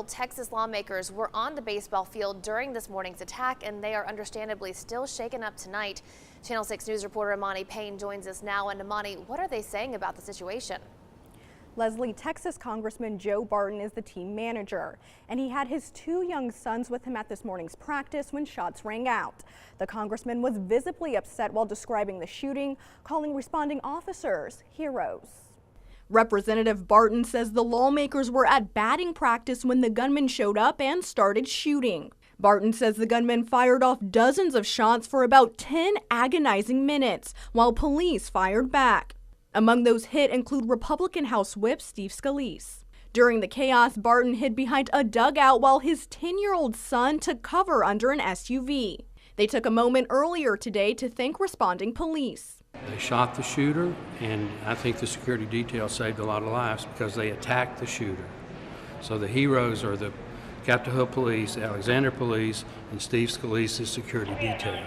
Texas lawmakers were on the baseball field during this morning's attack, and they are understandably still shaken up tonight. Channel 6 News reporter Amani Payne joins us now. And Amani, what are they saying about the situation? Leslie, Texas Congressman Joe Barton is the team manager, and he had his 2 young sons with him at this morning's practice when shots rang out. The congressman was visibly upset while describing the shooting, calling responding officers heroes. Representative Barton says the lawmakers were at batting practice when the gunman showed up and started shooting. Barton says the gunman fired off dozens of shots for about 10 agonizing minutes, while police fired back. Among those hit include Republican House Whip Steve Scalise. During the chaos, Barton hid behind a dugout while his 10-year-old son took cover under an SUV. They took a moment earlier today to thank responding police. They shot the shooter, and I think the security detail saved a lot of lives because they attacked the shooter. So the heroes are the Capitol Hill Police, Alexander Police, and Steve Scalise's security detail.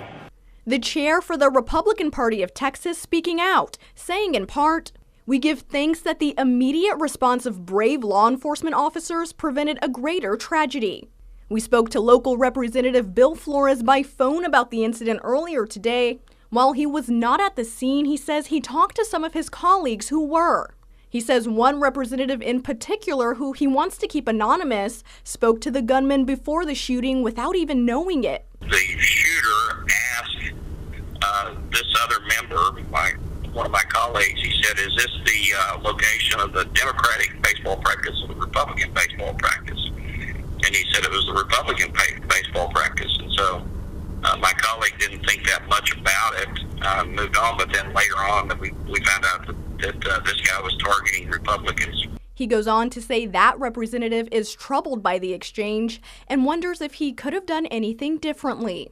The chair for the Republican Party of Texas speaking out, saying in part, "We give thanks that the immediate response of brave law enforcement officers prevented a greater tragedy." We spoke to local Representative Bill Flores by phone about the incident earlier today. While he was not at the scene, he says he talked to some of his colleagues who were. He says one representative in particular, who he wants to keep anonymous, spoke to the gunman before the shooting without even knowing it. The shooter asked this other member, one of my colleagues, he said, "Is this the location of the Democratic baseball practice or the Republican baseball practice?" And he said it was the Republican baseball practice. And so my colleague didn't think that much about it, moved on, but then later on we found out that this guy was targeting Republicans. He goes on to say that representative is troubled by the exchange and wonders if he could have done anything differently.